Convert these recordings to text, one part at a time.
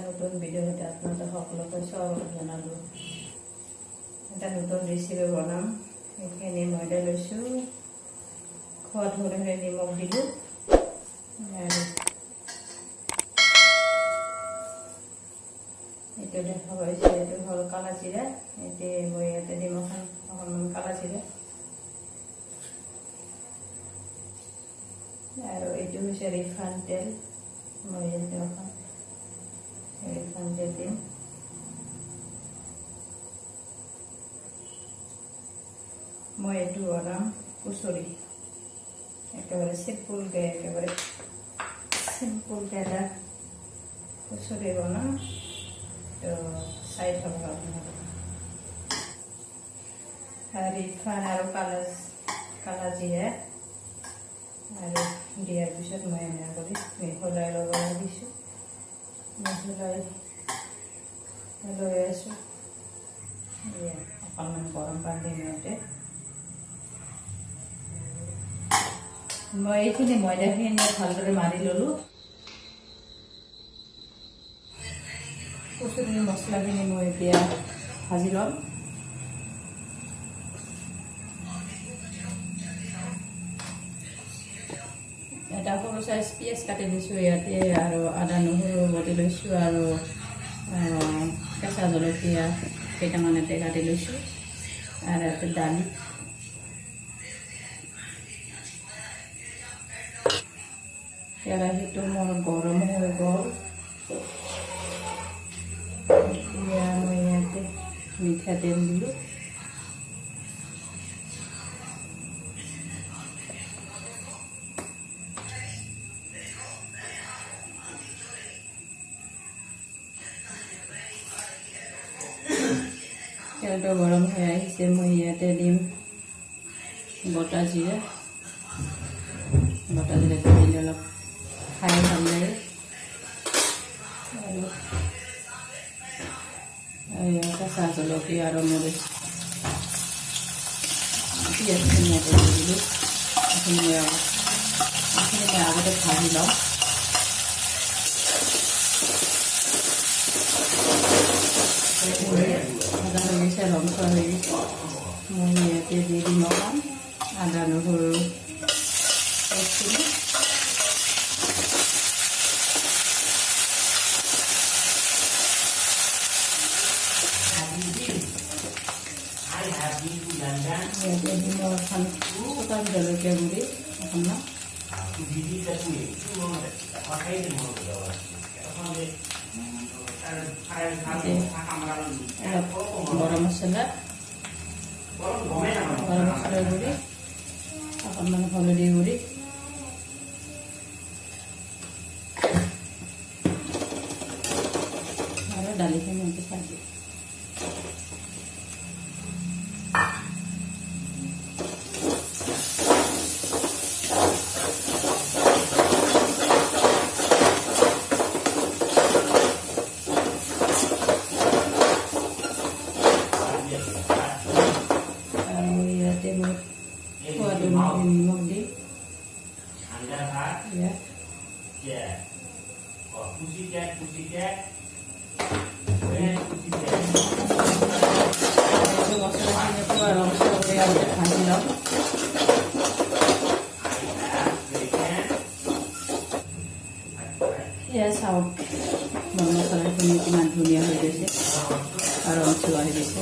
নতুন ভিডিঅ'তে আপোনালোক সকলোকে স্বাগত জনালোঁ। এটা নতুন ৰেচিপি বনাম। এইখিনি ময়দা লৈছোঁ, সোৱাদ অনুযায়ী নিমখ দিলোঁ আৰু এইটো দেখা পাইছে, এইটো হ'ল কালা জিৰা। এতিয়া মই ইয়াতে দিম অকণমান কালা জিৰা আৰু এইটো হৈছে ৰিফাইন তেল। মই ইয়াতে ৰিফাইন তেল দিম। মই এইটো বনাম কচুৰি, একেবাৰে চিম্পুলকৈ এটা কচুৰি বনাম। তো চাই থাকক আপোনালোকে। ৰিফাইন আৰু কালা জিৰা আৰু দিয়াৰ পিছত মই এনে কৰি মিহলাই ল'ব দিছোঁ। মিহলাই লৈ আছোঁ। অকণমান গৰম পানী দিওঁতে মই এইখিনি ময়দাখিনি ভালদৰে মাৰি ল'লোঁ। কচুৰি মছলাখিনি মই এতিয়া ভাজি ল'ম। এটা সৰু চাইজ পিঁয়াজ কাটি লৈছোঁ ইয়াতে, আৰু আদা নহৰু বটি লৈছোঁ, আৰু কেঁচা জলকীয়া কেইটামান ইয়াতে কাটি লৈছোঁ, আৰু ইয়াতে দালি। কেৰাহীটো মোৰ গৰম হৈ গ'ল। এতিয়া মই ইয়াতে মিঠাতেল দিলোঁ। তেলটো গৰম হৈ আহিছে, মই ইয়াতে দিম বটা জিৰা। বটা জিৰাটো দিলে অলপ খাই ভাল লাগে। আৰু কেঁচা জলকীয়া আৰু মৰিচ, পিঁয়াজখিনি ইয়াতে দি দিলোঁ। এইখিনি আগতে ভাজি লওঁ। আদা হৈ গৈছে, ৰঙচুৱা হৈ গৈছে। মই ইয়াতে দি দিম অকণ আদা নহৰু পেষ্টখিনি। ইয়াতে দিম অকণ শুকান জলকীয়া গুড়ি অকণমান, গৰম মছলা গুড়ি, অকণমান হালধি গুড়ি, আৰু দালিখিনি এনেকৈ ভাজি। সোৱাদ অনুযায়ী নিমখ দি মছলাখিনি পুৰা ৰঙচুৱা কৰি ভাজি লওঁ। এয়া চাওক, মোৰ মছলাখিনি কিমান ধুনীয়া হৈ গৈছে আৰু ৰঙচুৱা হৈ গৈছে।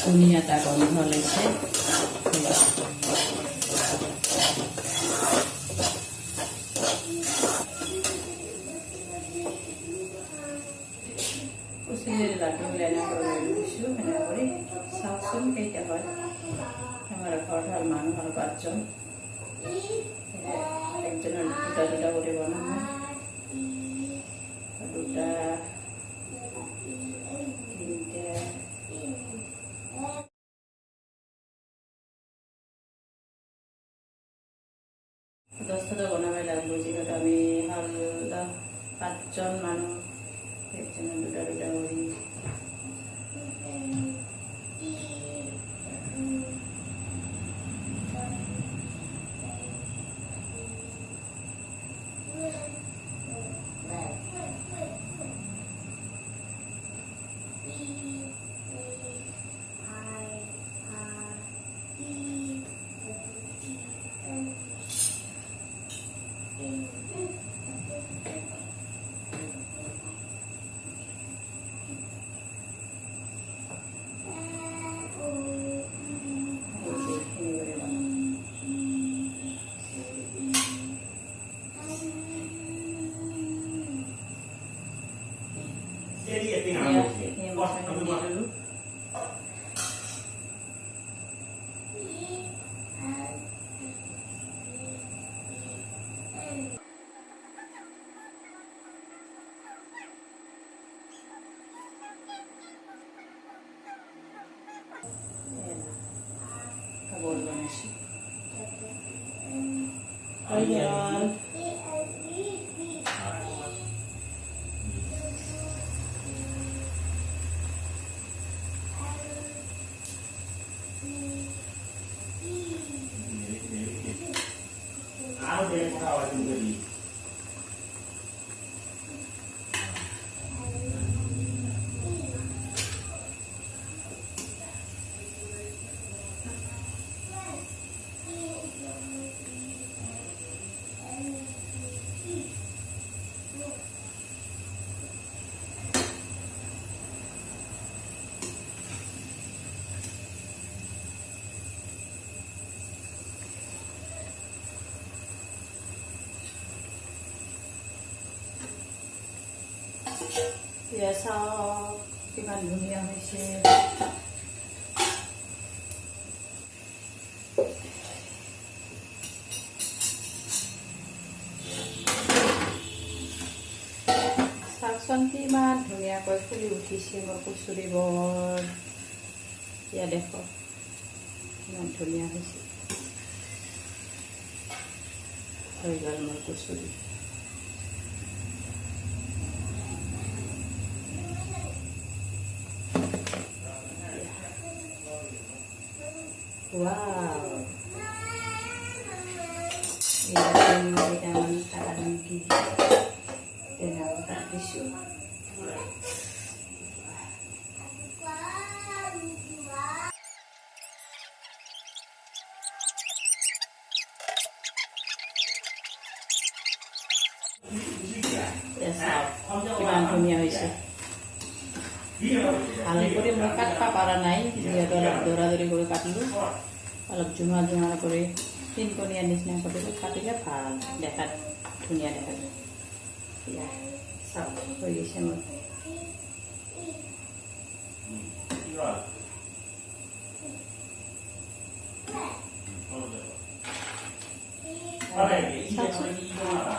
ধুনীয়া এটা গন্ধ ওলাইছে। কচুৰিৰ লাডুবিলাক এনেকৈ লৈ লৈছোঁ। এনেকৈ কৰি চাওকচোন কেইটা হয়। আমাৰ ঘৰত হ'ল মানুহ হ'ল 5জন। একজনৰ দুটা কৰি বনাম। দুটা, তিনিটা, 10টা বনাবই লাগব। যিহেতু আমি হ'ল 5জন মানুহ, একজনৰ দুটা কৰি। বল বনাইছোঁ হৈ গ'ল এয়া চাওক কিমান ধুনীয়া হৈছে চাওকচোন কিমান ধুনীয়াকৈ ফুলি উঠিছে মোৰ কচুৰি বৰ এয়া দেখো কিমান ধুনীয়া হৈছে হৈ গ'ল মোৰ কচুৰি wow ini kita mengatakan lagi dengan tisu ya sah kiman dunia bisa ভালো করে মই কাটবা পারা নাই যেহেতু অলপ দৌড়াদৌড়ি করে কাটলো অলপ জুমা জুমা করে তিনকণীয়া নিচিনা করে কাটিলে ভাল দেখাত ধুনীয়া দেখা যায় চাওক হৈ গৈছে মোৰ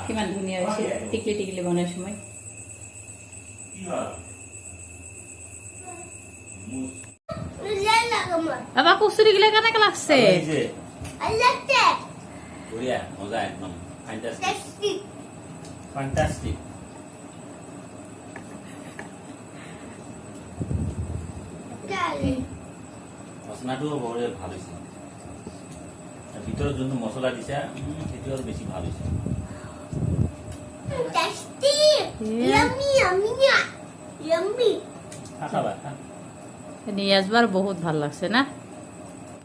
কিমান ধুনীয়া হৈছে টিকলি টিকলি বনাইছো মই বাবা কচুরি গিলা কেনেকে লাগছে বঢ়িয়া মজা একদম ফ্যান্টাস্টিক ফ্যান্টাস্টিক মশলাটো বড় ভাল হৈছে ভিতৰত যোনটো মছলা দিছে সেইটো আৰু বেছি ভাল হৈছে নিয়াজবাৰ বহুত ভাল লাগছে না